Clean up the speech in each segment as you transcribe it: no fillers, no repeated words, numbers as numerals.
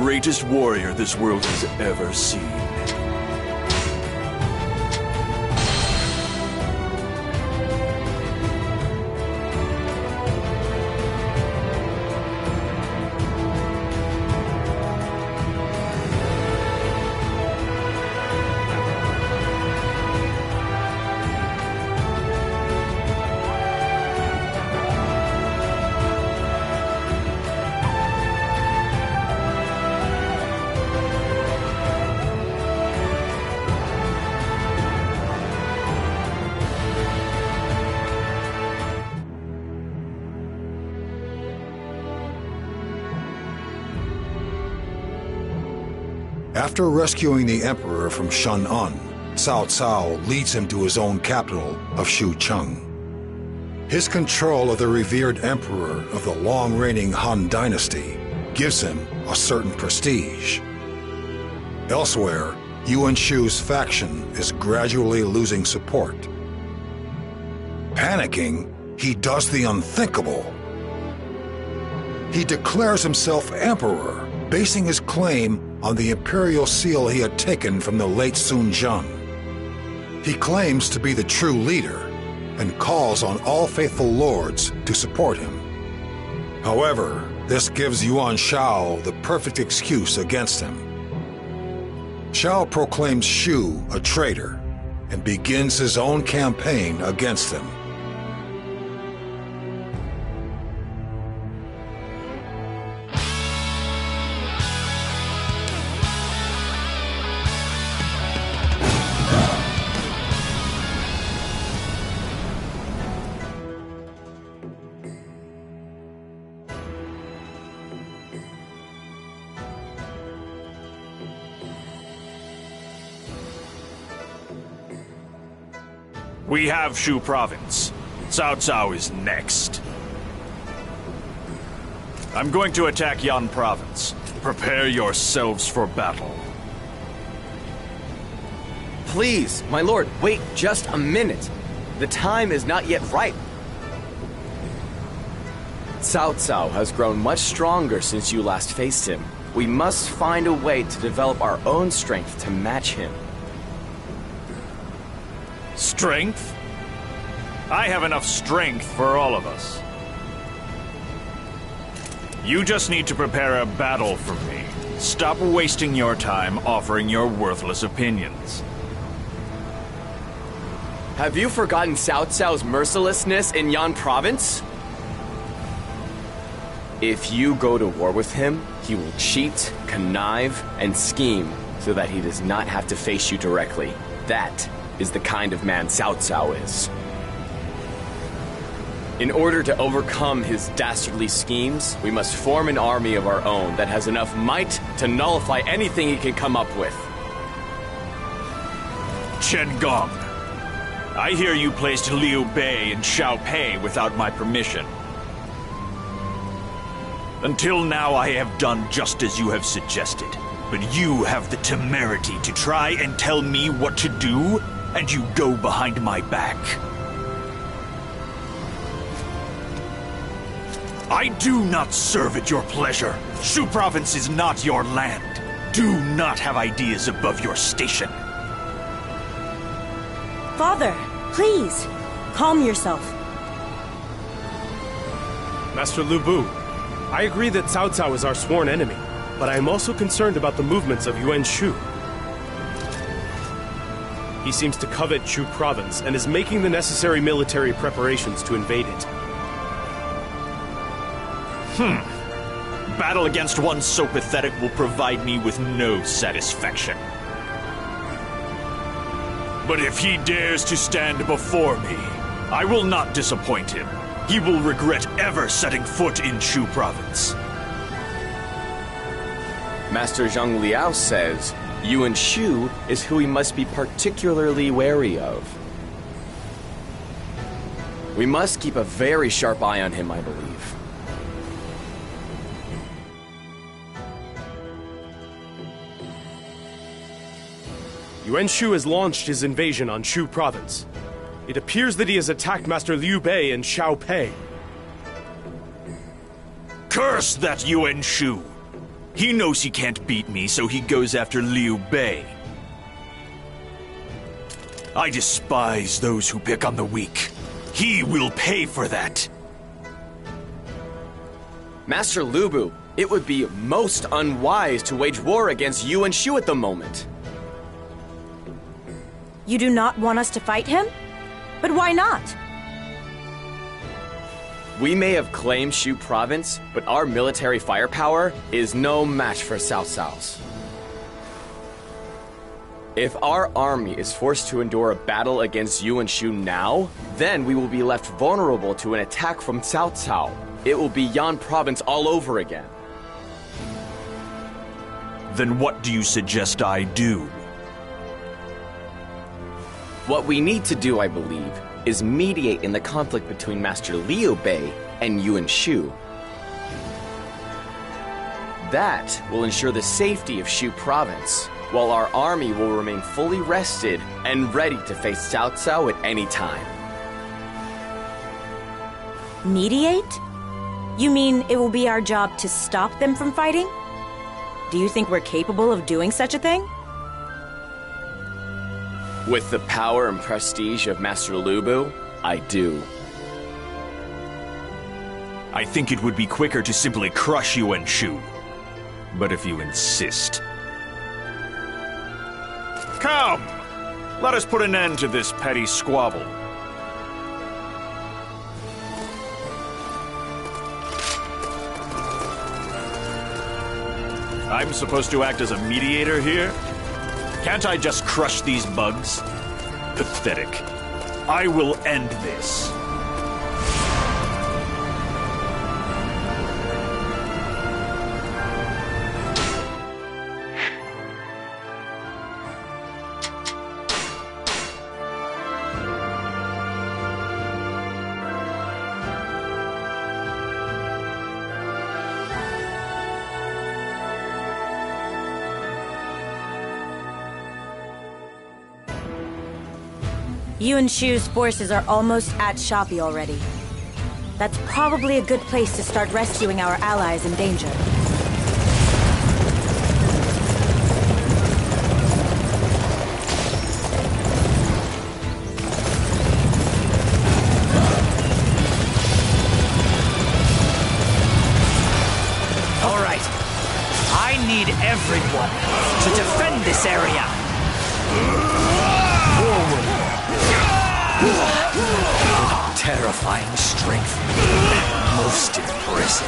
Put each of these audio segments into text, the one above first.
greatest warrior this world has ever seen. After rescuing the Emperor from Shun'un, Cao Cao leads him to his own capital of shouchun. His control of the revered Emperor of the long-reigning Han Dynasty gives him a certain prestige. Elsewhere, Yuan Shu's faction is gradually losing support. Panicking, he does the unthinkable. He declares himself Emperor, basing his claim on the imperial seal he had taken from the late Sun Jian. He claims to be the true leader and calls on all faithful lords to support him. However, this gives Yuan Shao the perfect excuse against him. Shao proclaims Shu a traitor and begins his own campaign against him. We have Shu province. Cao Cao is next. I'm going to attack Yan province. Prepare yourselves for battle. Please, my lord, wait just a minute. The time is not yet ripe. Cao Cao has grown much stronger since you last faced him. We must find a way to develop our own strength to match him. Strength? I have enough strength for all of us. You just need to prepare a battle for me. Stop wasting your time offering your worthless opinions. Have you forgotten Cao Cao's mercilessness in Yan province? If you go to war with him, he will cheat, connive, and scheme so that he does not have to face you directly. That is the kind of man Cao Cao is. In order to overcome his dastardly schemes, we must form an army of our own that has enough might to nullify anything he can come up with. Chen Gong, I hear you placed Liu Bei and Xiao Pei without my permission. Until now, I have done just as you have suggested. But you have the temerity to try and tell me what to do, and you go behind my back. I do not serve at your pleasure. Shu province is not your land. Do not have ideas above your station. Father, please, calm yourself. Master Lu Bu, I agree that Cao Cao is our sworn enemy, but I am also concerned about the movements of Yuan Shu. He seems to covet Shu province and is making the necessary military preparations to invade it. Battle against one so pathetic will provide me with no satisfaction. But if he dares to stand before me, I will not disappoint him. He will regret ever setting foot in Shu province. Master Zhang Liao says Yuan Shu is who we must be particularly wary of. We must keep a very sharp eye on him, I believe. Yuan Shu has launched his invasion on Shu province. It appears that he has attacked Master Liu Bei and Xiao Pei. Curse that Yuan Shu! He knows he can't beat me, so he goes after Liu Bei. I despise those who pick on the weak. He will pay for that. Master Lu Bu, it would be most unwise to wage war against you and Shu at the moment. You do not want us to fight him? But why not? We may have claimed Shu province, but our military firepower is no match for Cao Cao's. If our army is forced to endure a battle against you and Shu now, then we will be left vulnerable to an attack from Cao Cao. It will be Yan province all over again. Then what do you suggest I do? What we need to do, I believe, is mediate in the conflict between Master Liu Bei and Yuan Shu. That will ensure the safety of Shu province, while our army will remain fully rested and ready to face Cao Cao at any time. Mediate? You mean it will be our job to stop them from fighting? Do you think we're capable of doing such a thing? With the power and prestige of Master Lu Bu, I do. I think it would be quicker to simply crush Yuan Shu. But if you insist... Come! Let us put an end to this petty squabble. I'm supposed to act as a mediator here? Can't I just crush these bugs? Pathetic. I will end this. Yuan Shu's forces are almost at Shoppy already. That's probably a good place to start rescuing our allies in danger. All right. I need everyone to defend this area. Forward. Terrifying strength. Most impressive.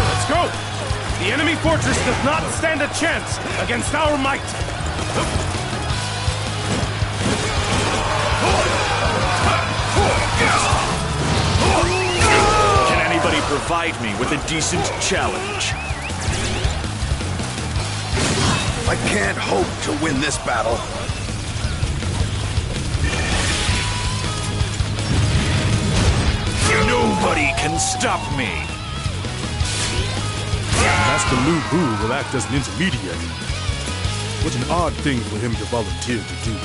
Let's go! The enemy fortress does not stand a chance against our might. Can anybody provide me with a decent challenge? I can't hope to win this battle. Nobody can stop me! Master Lu Bu will act as an intermediary. What an odd thing for him to volunteer to do.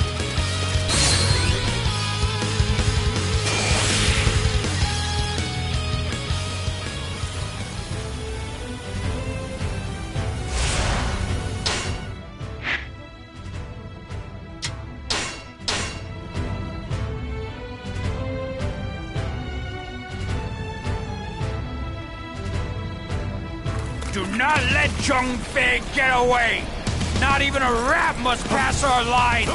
Do not let Zhong Fei get away! Not even a rat must pass our lines!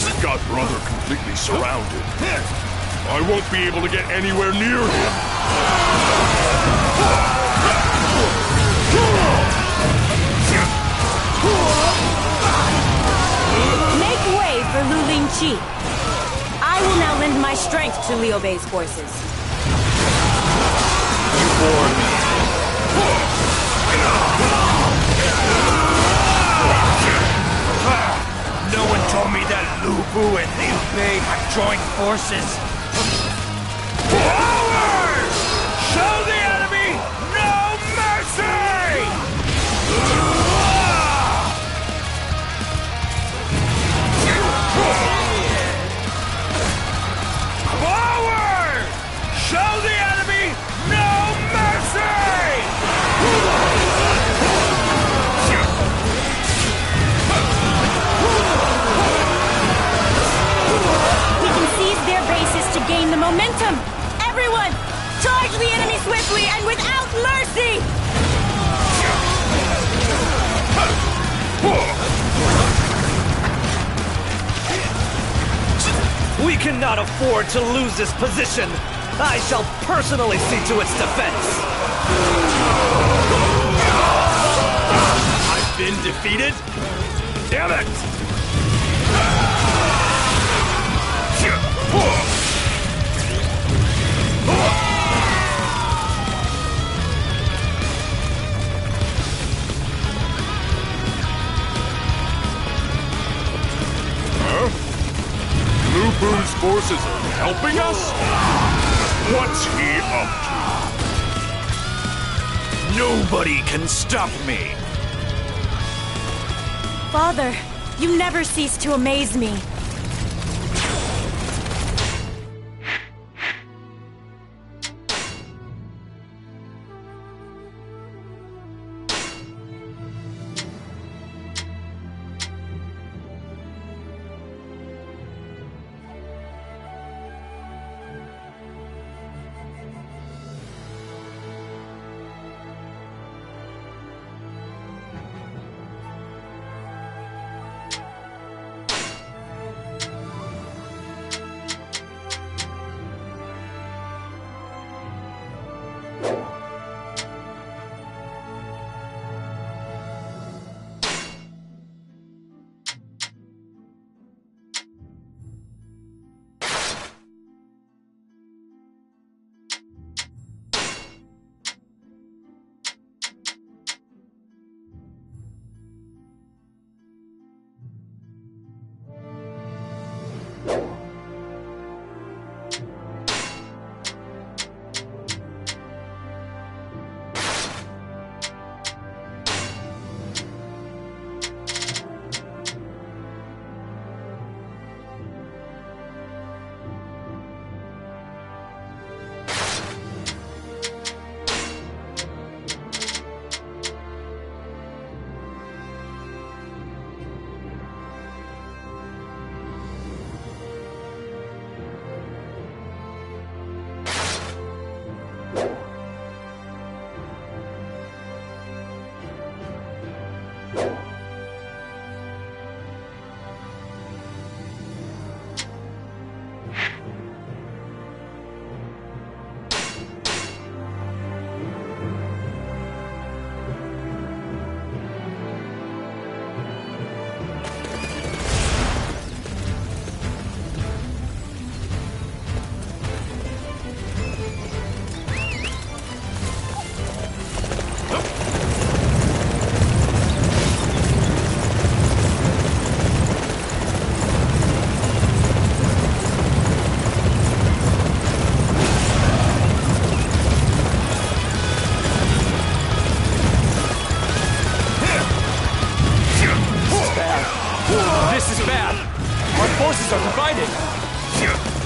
We've got brother completely surrounded. I won't be able to get anywhere near him. Make way for Lu Lingqi. I will now lend my strength to Liu Bei's forces. You bore me. No one told me that Lu Bu and Liu Bei had joined forces. Forward! Show the enemy cannot afford to lose this position. I shall personally see to its defense. I've been defeated? Damn it! Blue Boo's forces are helping us? What's he up to? Nobody can stop me. Father, you never cease to amaze me.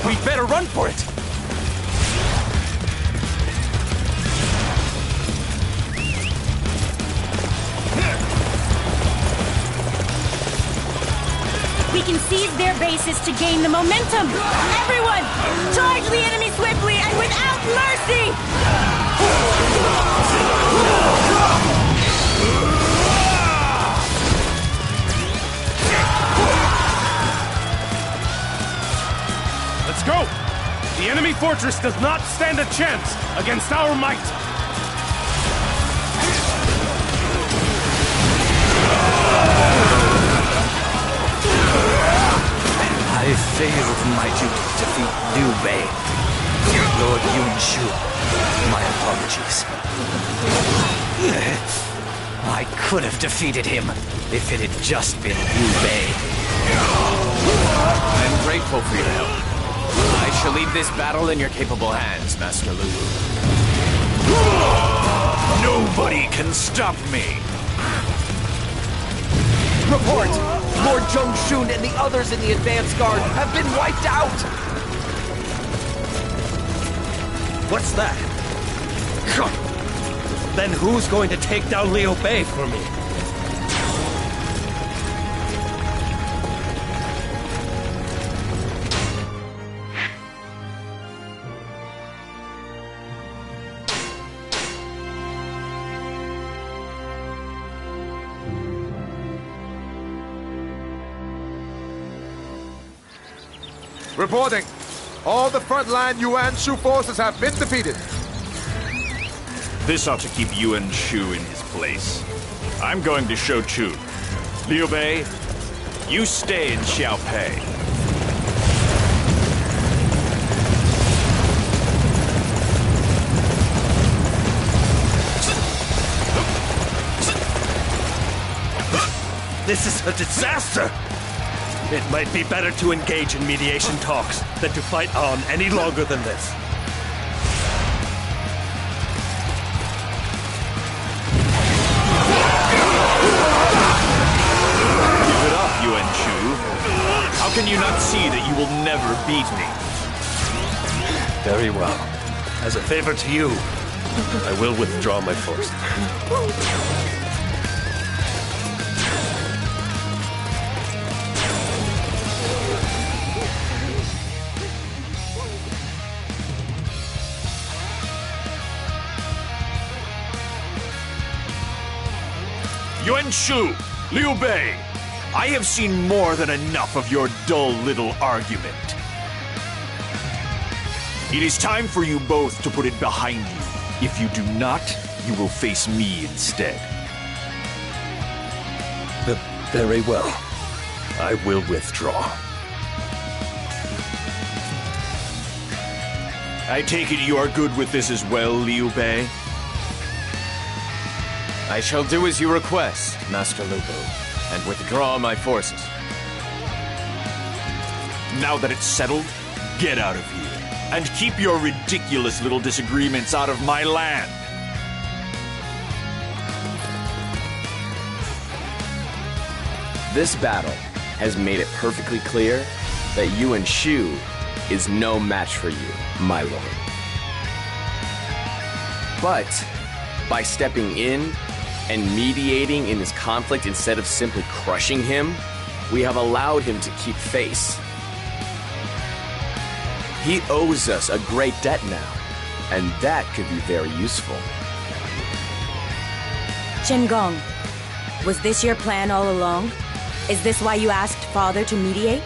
We'd better run for it! We can seize their bases to gain the momentum! Everyone! Charge the enemy swiftly and without mercy! Let's go! The enemy fortress does not stand a chance against our might! I failed in my duty to defeat Liu Bei. Lord Yunshu, my apologies. I could have defeated him if it had just been Liu Bei. I'm grateful for your help. I shall leave this battle in your capable hands, Master Lu. Nobody can stop me! Report! Lord Zhongxun and the others in the advance guard have been wiped out! What's that? Then who's going to take down Liu Bei for me? Reporting. All the frontline Yuan Shu forces have been defeated. This ought to keep Yuan Shu in his place. I'm going to shouchun. Liu Bei, you stay in Xiaopei. This is a disaster! It might be better to engage in mediation talks than to fight on any longer than this. Give it up, Yuan Shu. How can you not see that you will never beat me? Very well. As a favor to you, I will withdraw my force. Yuan Shu, Liu Bei, I have seen more than enough of your dull little argument. It is time for you both to put it behind you. If you do not, you will face me instead. Very well. I will withdraw. I take it you are good with this as well, Liu Bei? I shall do as you request, Master Lu Bu, and withdraw my forces. Now that it's settled, get out of here. And keep your ridiculous little disagreements out of my land. This battle has made it perfectly clear that Yuan Shu is no match for you, my lord. But by stepping in and mediating in this conflict instead of simply crushing him, we have allowed him to keep face. He owes us a great debt now, and that could be very useful. Chen Gong, was this your plan all along? Is this why you asked Father to mediate?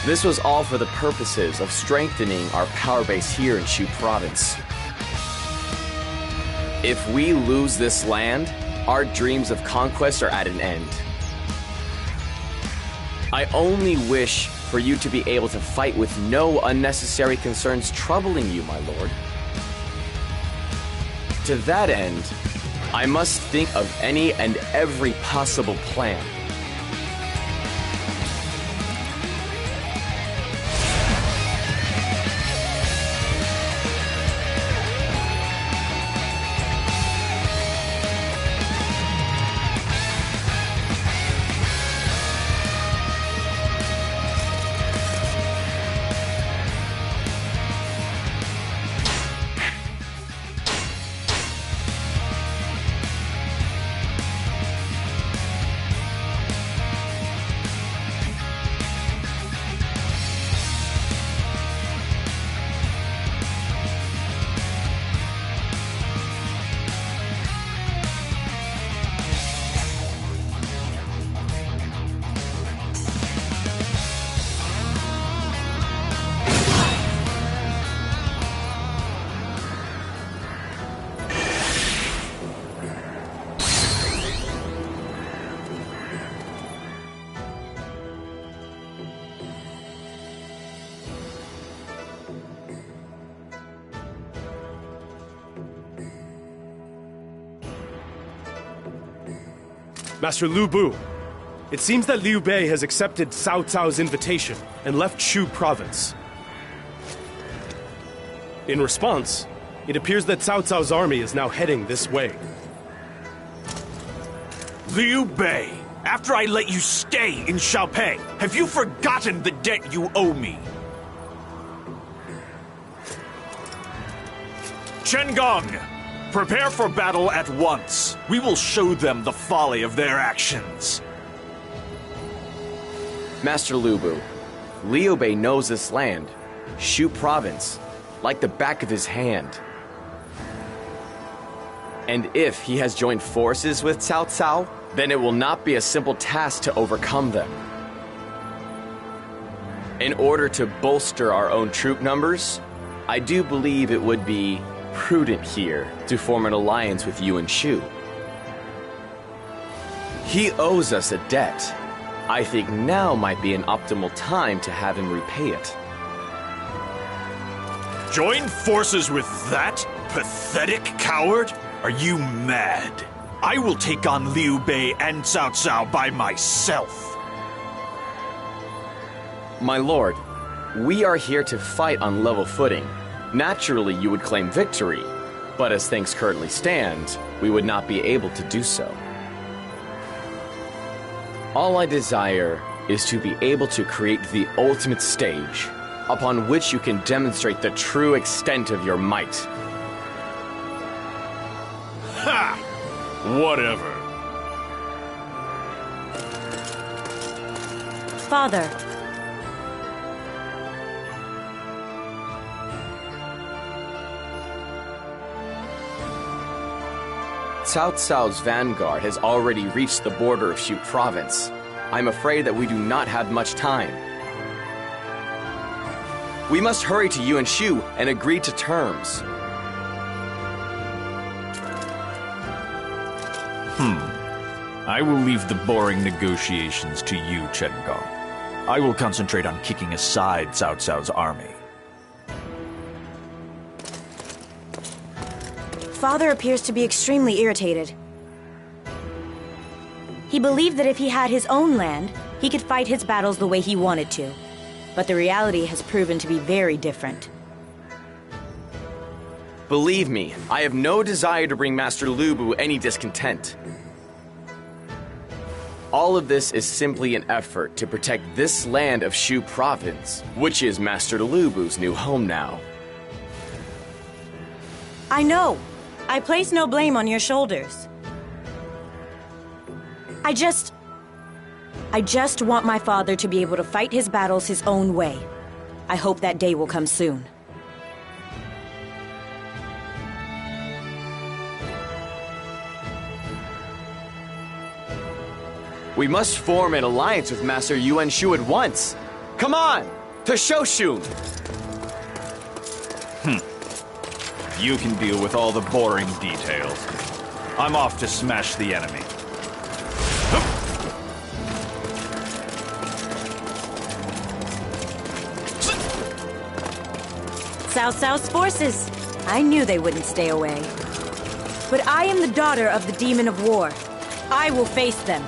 This was all for the purposes of strengthening our power base here in Shu Province. If we lose this land, our dreams of conquest are at an end. I only wish for you to be able to fight with no unnecessary concerns troubling you, my lord. To that end, I must think of any and every possible plan. Master Lu Bu, it seems that Liu Bei has accepted Cao Cao's invitation and left Shu Province. In response, it appears that Cao Cao's army is now heading this way. Liu Bei, after I let you stay in Xiaopei, have you forgotten the debt you owe me? Chen Gong, prepare for battle at once. We will show them the folly of their actions. Master Lu Bu, Liu Bei knows this land, Shu Province, like the back of his hand. And if he has joined forces with Cao Cao, then it will not be a simple task to overcome them. In order to bolster our own troop numbers, I do believe it would be prudent here to form an alliance with Yuan Shu. He owes us a debt. I think now might be an optimal time to have him repay it. Join forces with that pathetic coward? Are you mad? I will take on Liu Bei and Cao Cao by myself. My lord, we are here to fight on level footing. Naturally, you would claim victory, but as things currently stand, we would not be able to do so. All I desire is to be able to create the ultimate stage, upon which you can demonstrate the true extent of your might. Ha! Whatever. Father. Cao Cao's vanguard has already reached the border of Shu province. I'm afraid that we do not have much time. We must hurry to Yuan Shu and agree to terms. I will leave the boring negotiations to you, Chen Gong. I will concentrate on kicking aside Cao Cao's army. Father appears to be extremely irritated. He believed that if he had his own land, he could fight his battles the way he wanted to. But the reality has proven to be very different. Believe me, I have no desire to bring Master Lu Bu any discontent. All of this is simply an effort to protect this land of Shu province, which is Master Lu Bu's new home now. I know. I place no blame on your shoulders. I just want my father to be able to fight his battles his own way. I hope that day will come soon. We must form an alliance with Master Yuan Shu at once. Come on, to shouchun! You can deal with all the boring details. I'm off to smash the enemy. Cao Cao's forces. I knew they wouldn't stay away. But I am the daughter of the Demon of War. I will face them.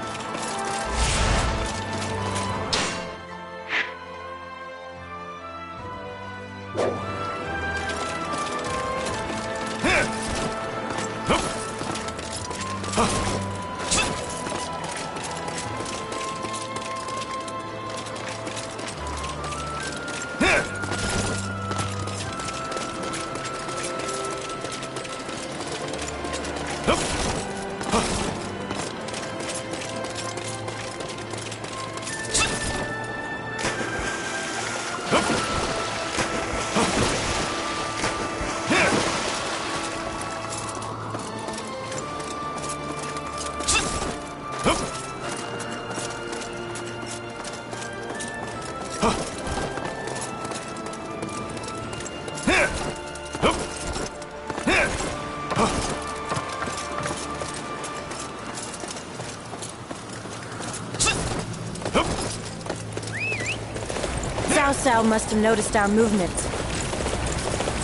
Cao Cao must have noticed our movements.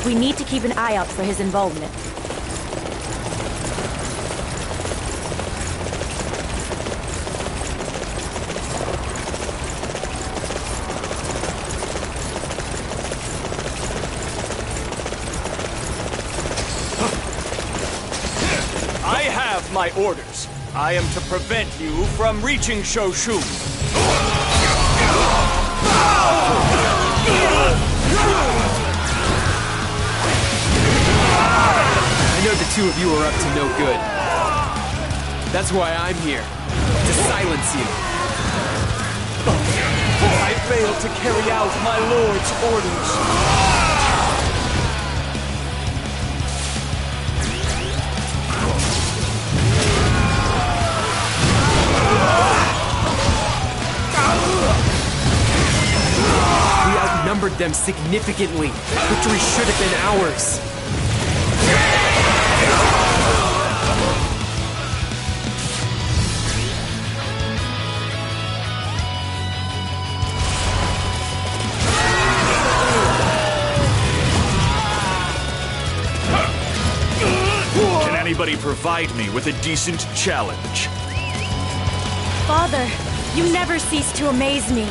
We need to keep an eye out for his involvement. I have my orders. I am to prevent you from reaching shouchun. I know the two of you are up to no good. That's why I'm here, to silence you. I failed to carry out my lord's orders. outnumbered them significantly. Victory should have been ours. Can anybody provide me with a decent challenge? Father, you never cease to amaze me.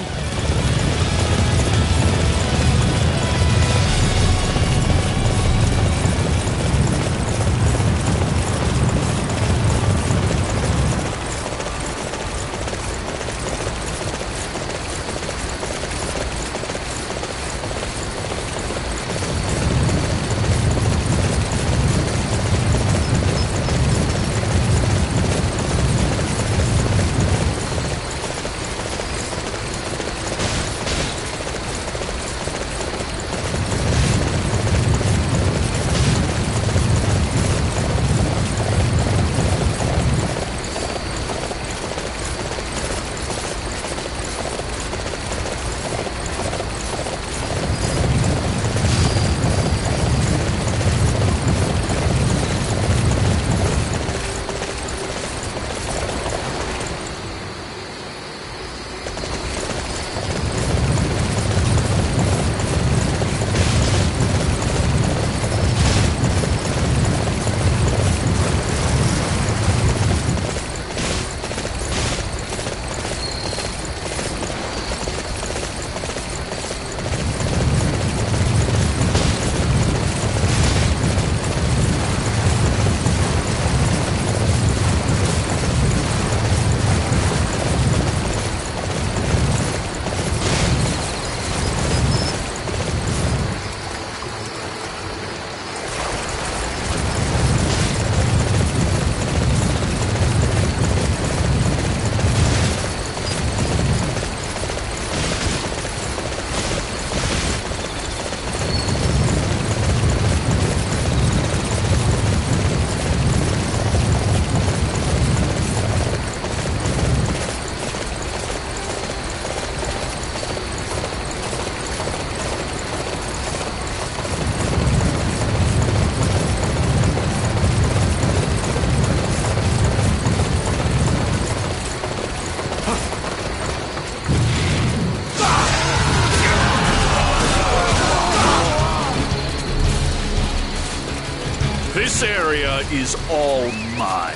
This area is all mine.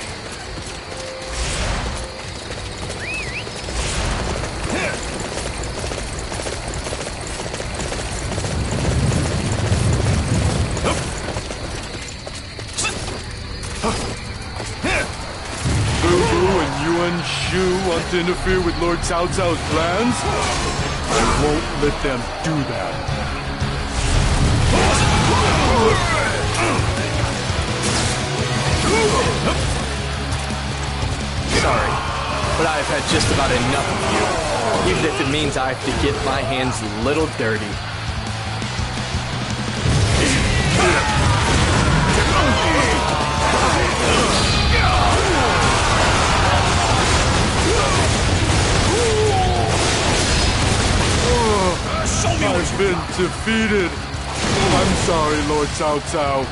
Subo and Yuan Shu want to interfere with Lord Cao Cao's plans? I won't let them do that. Sorry, but I've had just about enough of you, even if it means I have to get my hands a little dirty. I've been defeated. I'm sorry, Lord Cao Cao.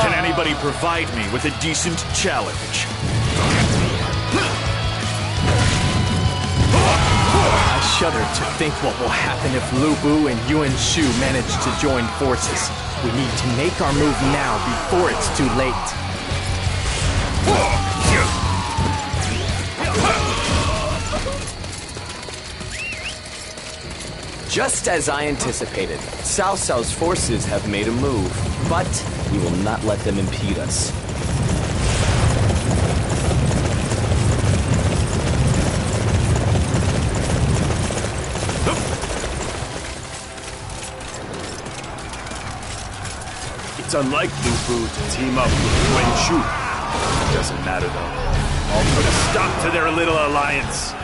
Can anybody provide me with a decent challenge? I shudder to think what will happen if Lu Bu and Yuan Shu manage to join forces. We need to make our move now before it's too late. Just as I anticipated, Cao Cao's forces have made a move, but we will not let them impede us. It's unlike Lu Bu to team up with Yuan Shu. Doesn't matter though. I'll put a stop to their little alliance.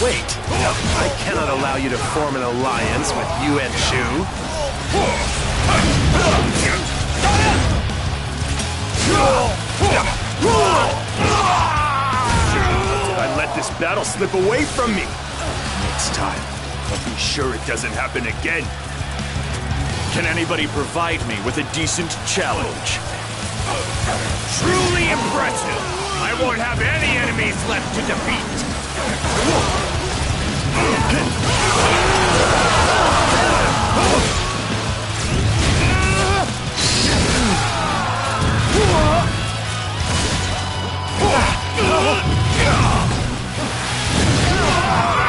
Wait, I cannot allow you to form an alliance with Yuan Shu. I let this battle slip away from me. Next time, I'll be sure it doesn't happen again. Can anybody provide me with a decent challenge? Truly impressive. I won't have any enemies left to defeat.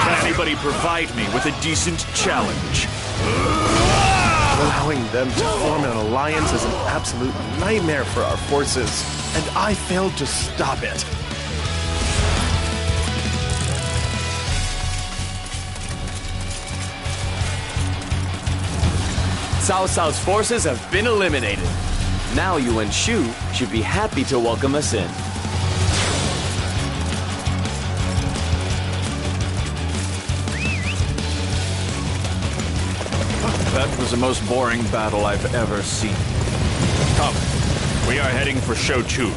Can anybody provide me with a decent challenge? Allowing them to form an alliance is an absolute nightmare for our forces, and I failed to stop it. Cao Cao's forces have been eliminated. Now Yuan Shu should be happy to welcome us in. That was the most boring battle I've ever seen. Come, we are heading for Shouchun.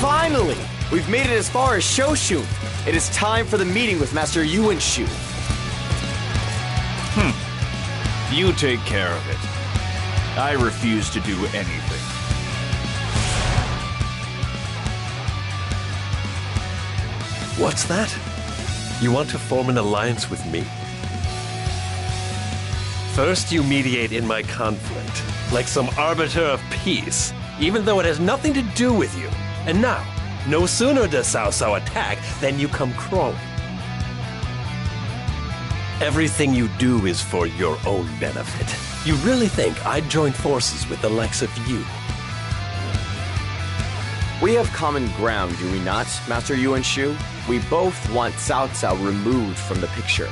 Finally! We've made it as far as shouchun. It is time for the meeting with Master Yuan Shu. You take care of it. I refuse to do anything. What's that? You want to form an alliance with me? First, you mediate in my conflict, like some arbiter of peace, even though it has nothing to do with you. And now, no sooner does Cao Cao attack than you come crawling. Everything you do is for your own benefit. You really think I'd join forces with the likes of you? We have common ground, do we not, Master Yuan Shu? We both want Cao Cao removed from the picture.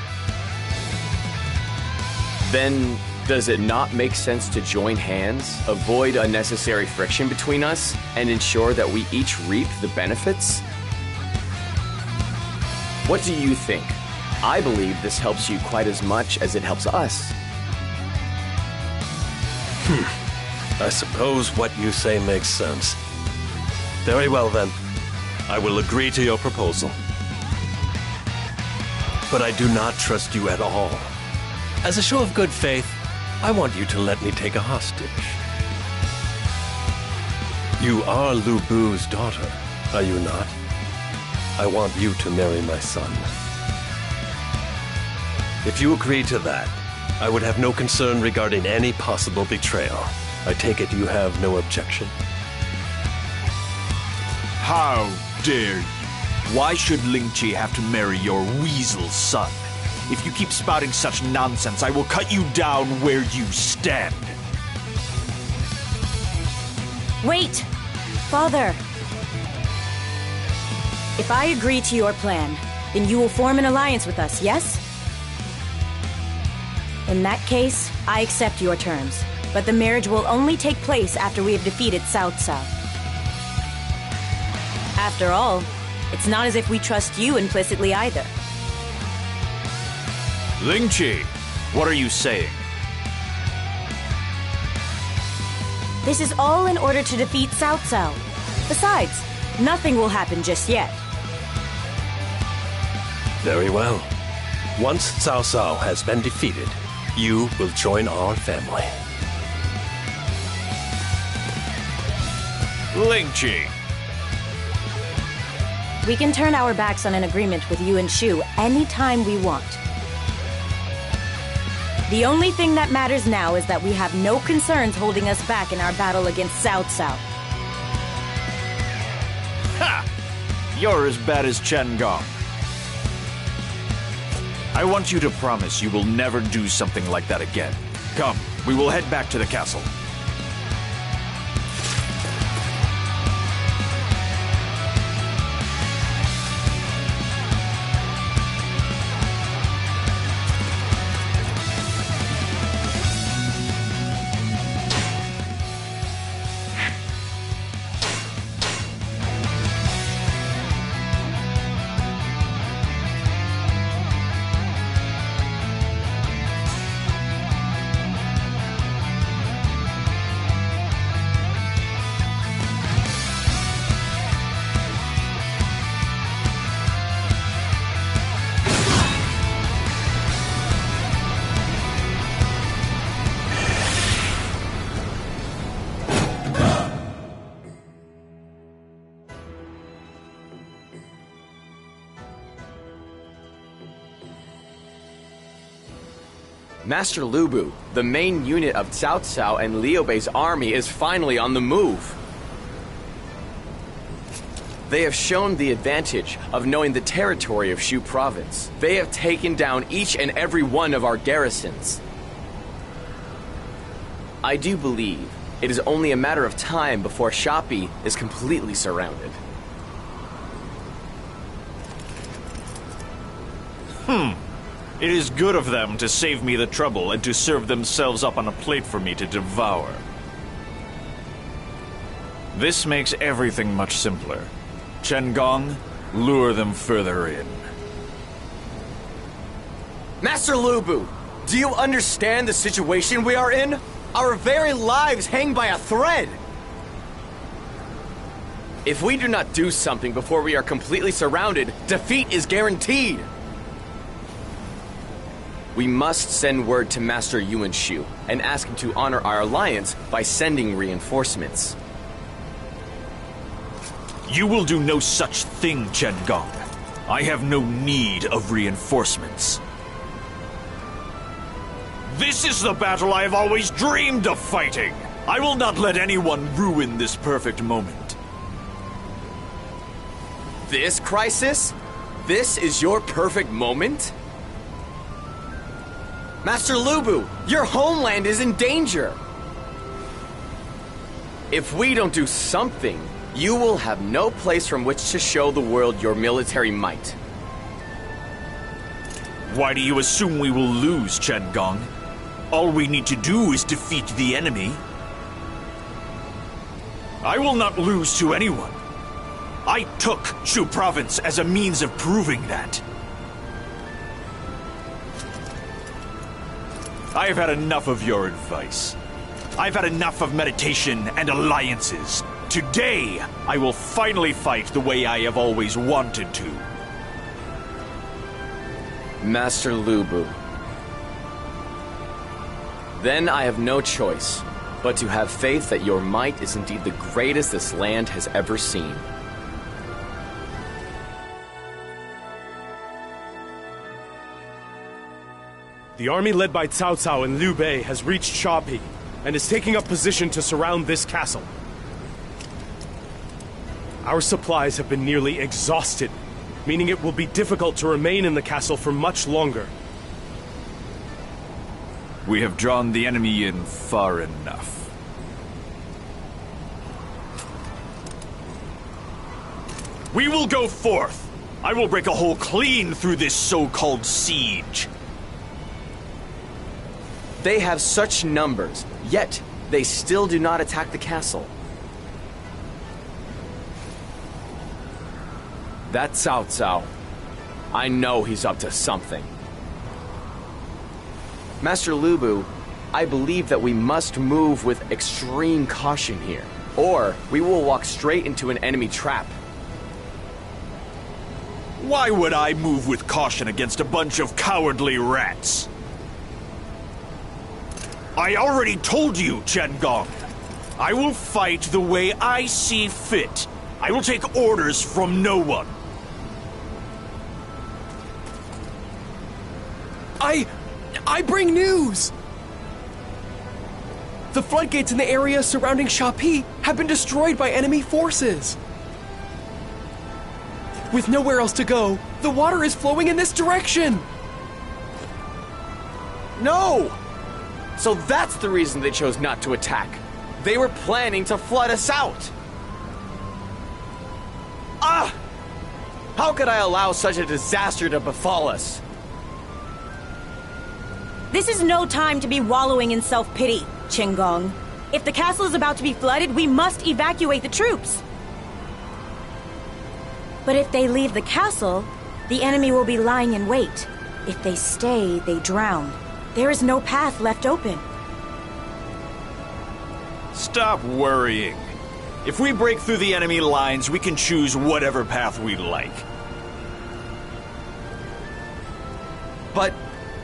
Then, does it not make sense to join hands, avoid unnecessary friction between us, and ensure that we each reap the benefits? What do you think? I believe this helps you quite as much as it helps us. I suppose what you say makes sense. Very well then. I will agree to your proposal. But I do not trust you at all. As a show of good faith, I want you to let me take a hostage. You are Lu Bu's daughter, are you not? I want you to marry my son. If you agree to that, I would have no concern regarding any possible betrayal. I take it you have no objection? How dare you? Why should Lingqi have to marry your weasel son? If you keep spouting such nonsense, I will cut you down where you stand. Wait! Father! If I agree to your plan, then you will form an alliance with us, yes? In that case, I accept your terms. But the marriage will only take place after we have defeated Cao Cao. After all, it's not as if we trust you implicitly either. Lingqi, what are you saying? This is all in order to defeat Cao Cao. Besides, nothing will happen just yet. Very well. Once Cao Cao has been defeated, you will join our family. Lingqi. We can turn our backs on an agreement with Yuan Shu anytime we want. The only thing that matters now is that we have no concerns holding us back in our battle against Cao Cao. Ha! You're as bad as Chen Gong. I want you to promise you will never do something like that again. Come, we will head back to the castle. Master Lu Bu, the main unit of Cao Cao and Liu Bei's army, is finally on the move. They have shown the advantage of knowing the territory of Shu province. They have taken down each and every one of our garrisons. I do believe it is only a matter of time before Shapi is completely surrounded. It is good of them to save me the trouble and to serve themselves up on a plate for me to devour. This makes everything much simpler. Chen Gong, lure them further in. Master Lu Bu, do you understand the situation we are in? Our very lives hang by a thread! If we do not do something before we are completely surrounded, defeat is guaranteed! We must send word to Master Yuan Shu and ask him to honor our alliance by sending reinforcements. You will do no such thing, Chen Gong. I have no need of reinforcements. This is the battle I have always dreamed of fighting! I will not let anyone ruin this perfect moment. This crisis? This is your perfect moment? Master Lu Bu, your homeland is in danger! If we don't do something, you will have no place from which to show the world your military might. Why do you assume we will lose, Chen Gong? All we need to do is defeat the enemy. I will not lose to anyone. I took Shu province as a means of proving that. I have had enough of your advice. I've had enough of meditation and alliances. Today, I will finally fight the way I have always wanted to. Master Lu Bu. Then I have no choice but to have faith that your might is indeed the greatest this land has ever seen. The army led by Cao Cao and Liu Bei has reached Shapi and is taking up position to surround this castle. Our supplies have been nearly exhausted, meaning it will be difficult to remain in the castle for much longer. We have drawn the enemy in far enough. We will go forth! I will break a hole clean through this so-called siege. They have such numbers, yet they still do not attack the castle. That Cao Cao, I know he's up to something. Master Lu Bu, I believe that we must move with extreme caution here, or we will walk straight into an enemy trap. Why would I move with caution against a bunch of cowardly rats? I already told you, Chen Gong. I will fight the way I see fit. I will take orders from no one. I bring news! The floodgates in the area surrounding Shapi have been destroyed by enemy forces. With nowhere else to go, the water is flowing in this direction! No! So that's the reason they chose not to attack. They were planning to flood us out. Ah! How could I allow such a disaster to befall us? This is no time to be wallowing in self-pity, Qinggong. If the castle is about to be flooded, we must evacuate the troops. But if they leave the castle, the enemy will be lying in wait. If they stay, they drown. There is no path left open. Stop worrying. If we break through the enemy lines, we can choose whatever path we like. But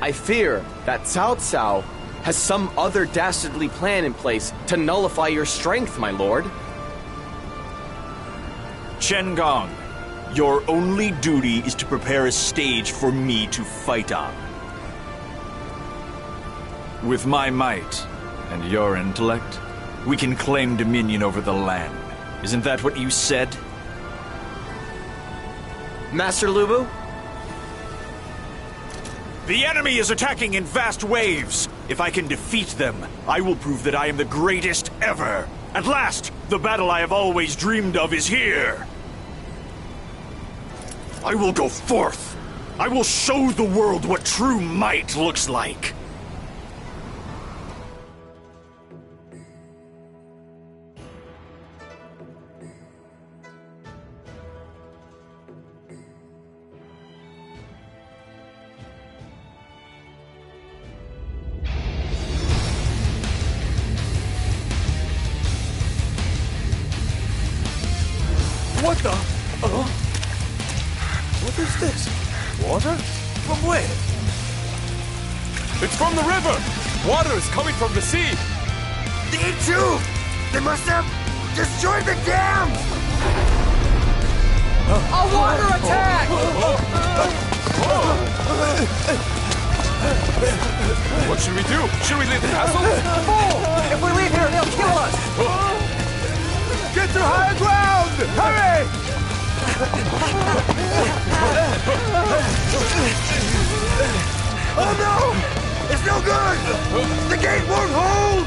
I fear that Cao Cao has some other dastardly plan in place to nullify your strength, my lord. Chen Gong, your only duty is to prepare a stage for me to fight on. With my might and your intellect, we can claim dominion over the land. Isn't that what you said? Master Lubu? The enemy is attacking in vast waves. If I can defeat them, I will prove that I am the greatest ever. At last, the battle I have always dreamed of is here. I will go forth. I will show the world what true might looks like. What the? What is this? Water? From where? It's from the river! Water is coming from the sea! They too! They must have destroyed the dam! A water attack! What should we do? Should we leave the castle? If we leave here, they'll kill us! Get to higher ground! Hurry! Oh no! It's no good! The gate won't hold!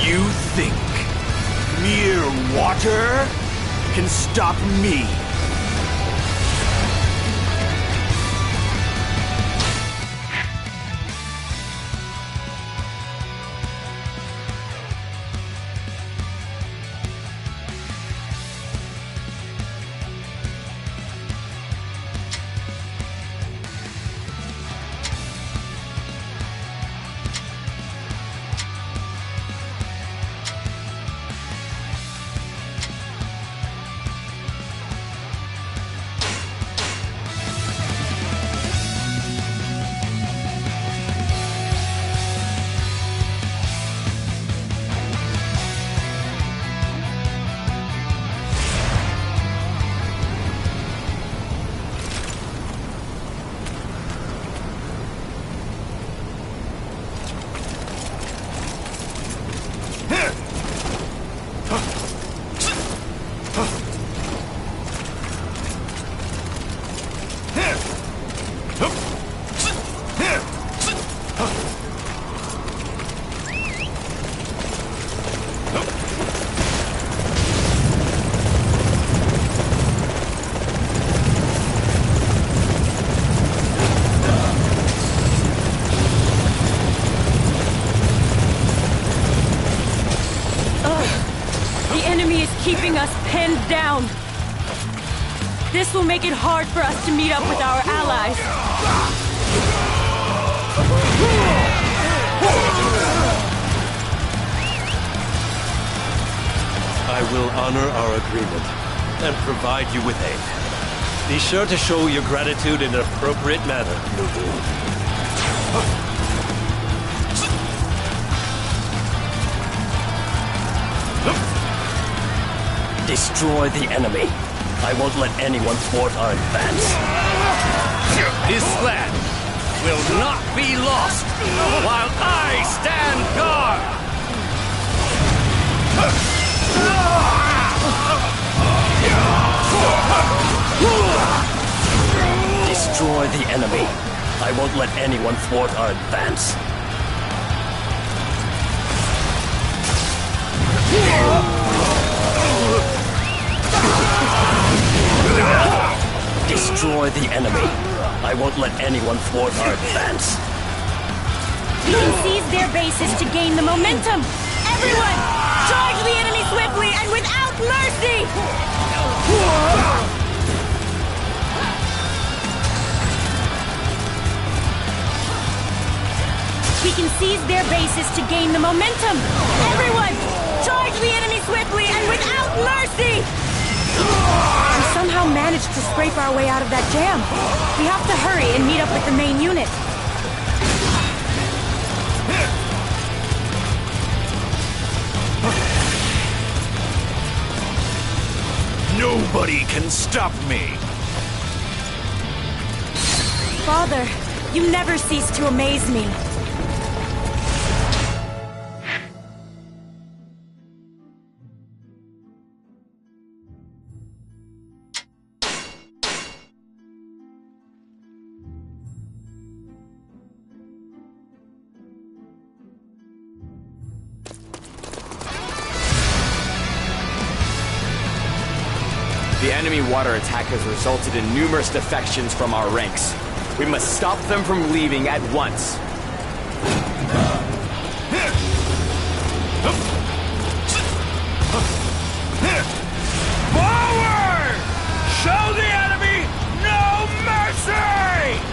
You think mere water can stop me? is keeping us pinned down. This will make it hard for us to meet up with our allies. I will honor our agreement and provide you with aid. Be sure to show your gratitude in an appropriate manner, Lubu. Destroy the enemy. I won't let anyone thwart our advance. This land will not be lost while I stand guard! Destroy the enemy. I won't let anyone thwart our advance. Destroy the enemy. I won't let anyone thwart our advance. We can seize their bases to gain the momentum. Everyone, charge the enemy swiftly and without mercy! We can seize their bases to gain the momentum. Everyone, charge the enemy swiftly and without mercy! We somehow managed to scrape our way out of that jam. We have to hurry and meet up with the main unit. Nobody can stop me! Father, you never cease to amaze me. The enemy water attack has resulted in numerous defections from our ranks. We must stop them from leaving at once. Forward! Show the enemy no mercy!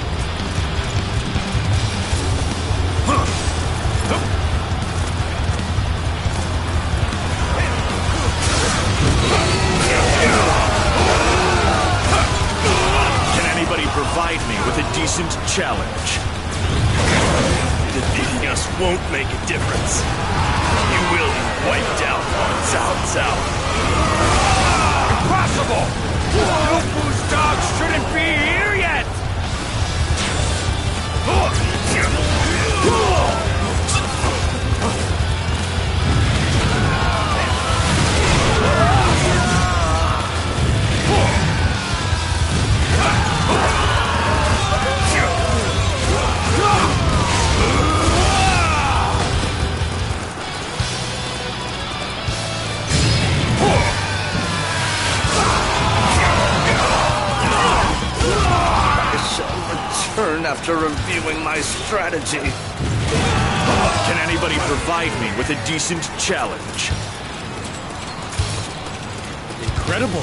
Provide me with a decent challenge. Defeating us won't make a difference. You will be wiped out on Cao. Impossible! Lubu's dogs shouldn't be here yet! After reviewing my strategy. Can anybody provide me with a decent challenge? Incredible.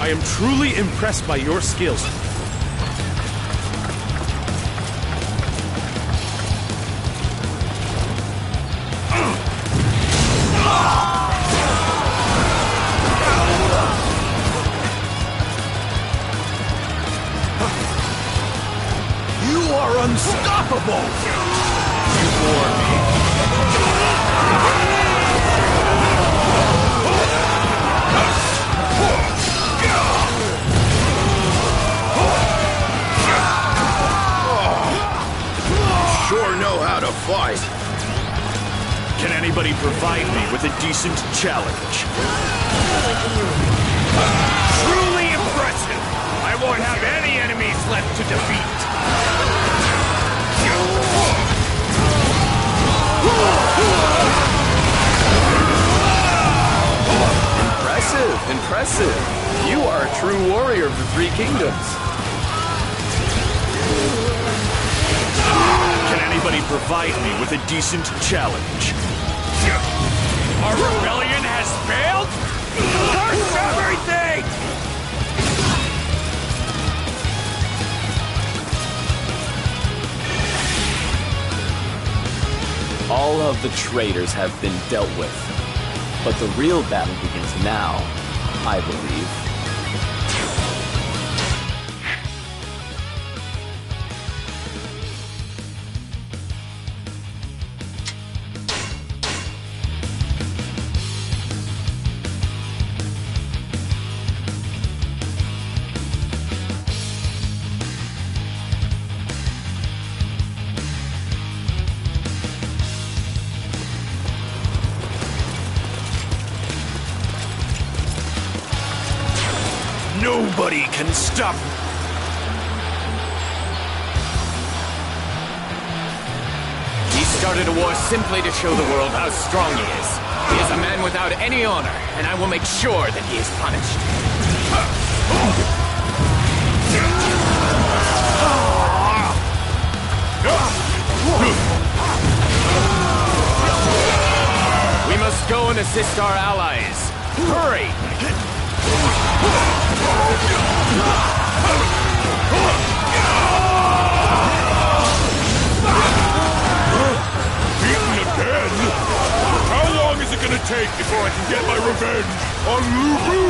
I am truly impressed by your skills. Unstoppable! You bore me. Sure know how to fight. Can anybody provide me with a decent challenge? Truly impressive! I won't have any enemies left to defeat. Impressive. You are a true warrior of the Three Kingdoms. Can anybody provide me with a decent challenge? Our rebellion has failed? the traitors have been dealt with. But the real battle begins now, I believe. Nobody can stop me. He started a war simply to show the world how strong he is. He is a man without any honor, and I will make sure that he is punished. We must go and assist our allies. Hurry! Beaten again? How long is it gonna take before I can get my revenge on Lubu?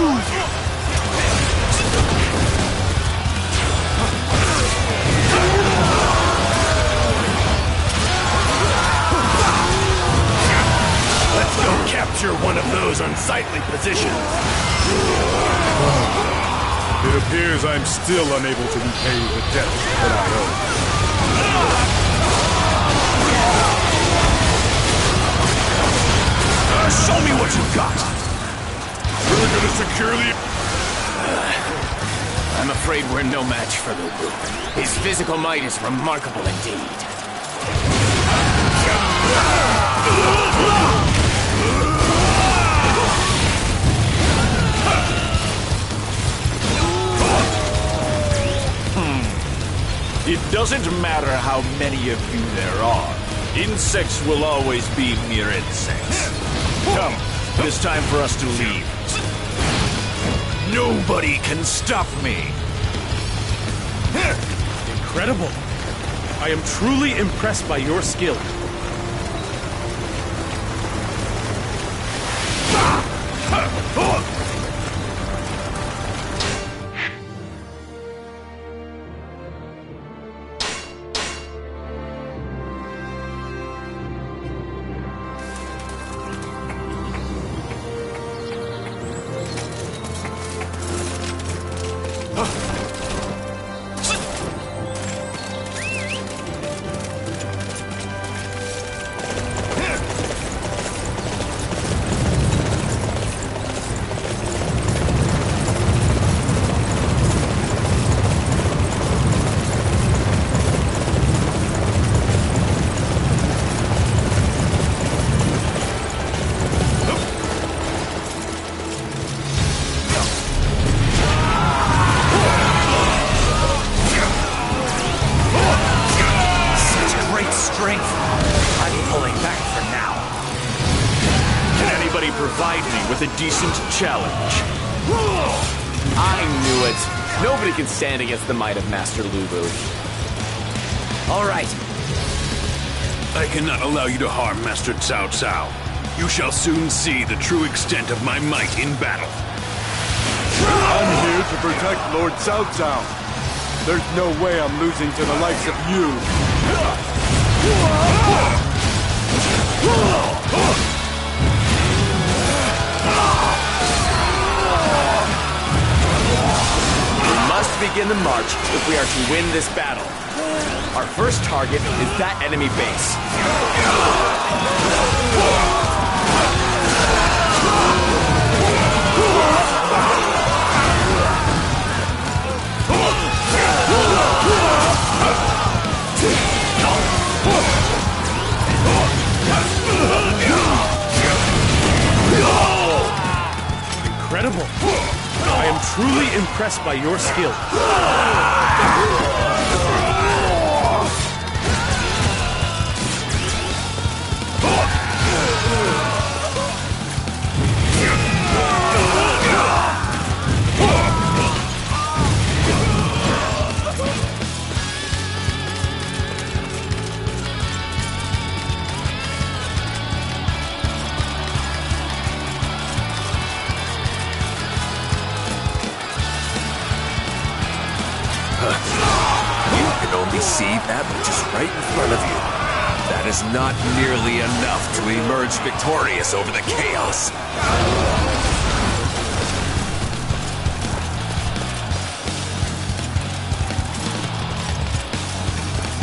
Let's go capture one of those unsightly positions. It appears I'm still unable to repay the debt that I owe. Show me what you got. We're gonna secure the... I'm afraid we're no match for Lubu. His physical might is remarkable indeed. It doesn't matter how many of you there are. Insects will always be mere insects. Come, it's time for us to leave. Nobody can stop me. Incredible. I am truly impressed by your skill. Provide me with a decent challenge. I knew it. Nobody can stand against the might of Master Lubu. All right. I cannot allow you to harm Master Cao Cao. You shall soon see the true extent of my might in battle. I'm here to protect Lord Cao Cao. There's no way I'm losing to the likes of you. We must begin the march if we are to win this battle. Our first target is that enemy base. Incredible. I am truly impressed by your skill. see that which is right in front of you. That is not nearly enough to emerge victorious over the chaos.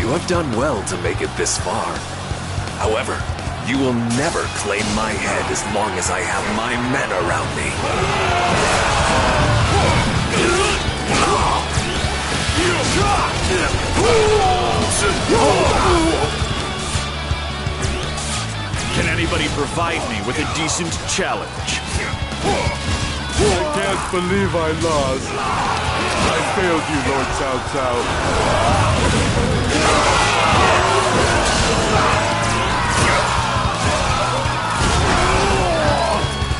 You have done well to make it this far. However, you will never claim my head as long as I have my men around me. Can anybody provide me with a decent challenge? I can't believe I lost. I failed you, Lord Cao Cao.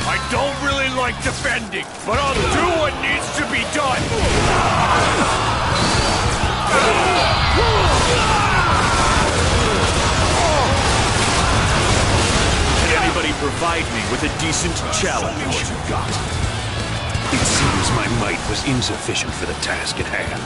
I don't really like defending, but I'll do what needs to be done! Can anybody provide me with a decent challenge? What you got? It seems my might was insufficient for the task at hand.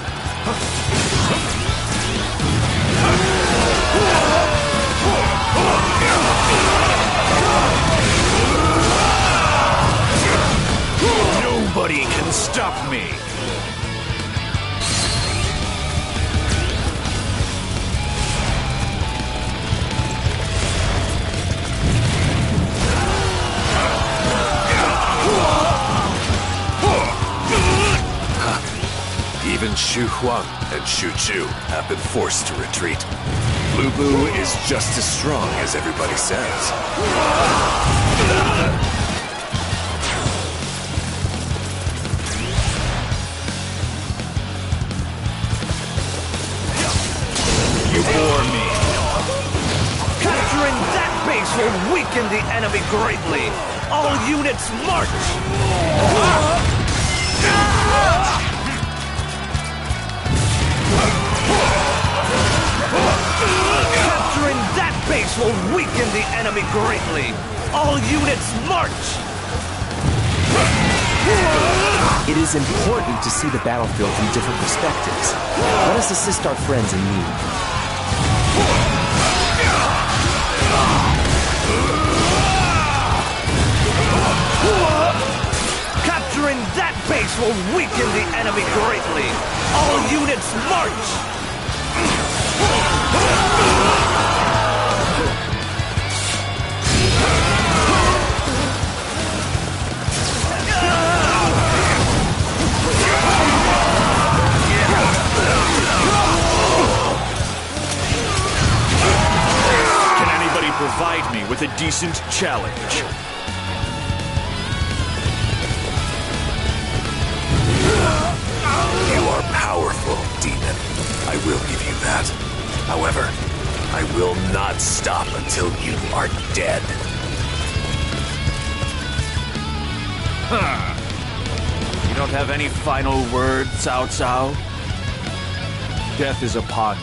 Nobody can stop me! Even Xu Huang and Xu Chu have been forced to retreat. Lu Bu is just as strong as everybody says. You bore me. Capturing that base will weaken the enemy greatly. All units march! Capturing that base will weaken the enemy greatly. All units march! It is important to see the battlefield from different perspectives. Let us assist our friends in need. Capturing that base will weaken the enemy greatly. All units march! Can anybody provide me with a decent challenge? You are powerful, demon. I will give you that. However, I will not stop until you are dead. Huh. You don't have any final word, Cao Cao? Death is upon you.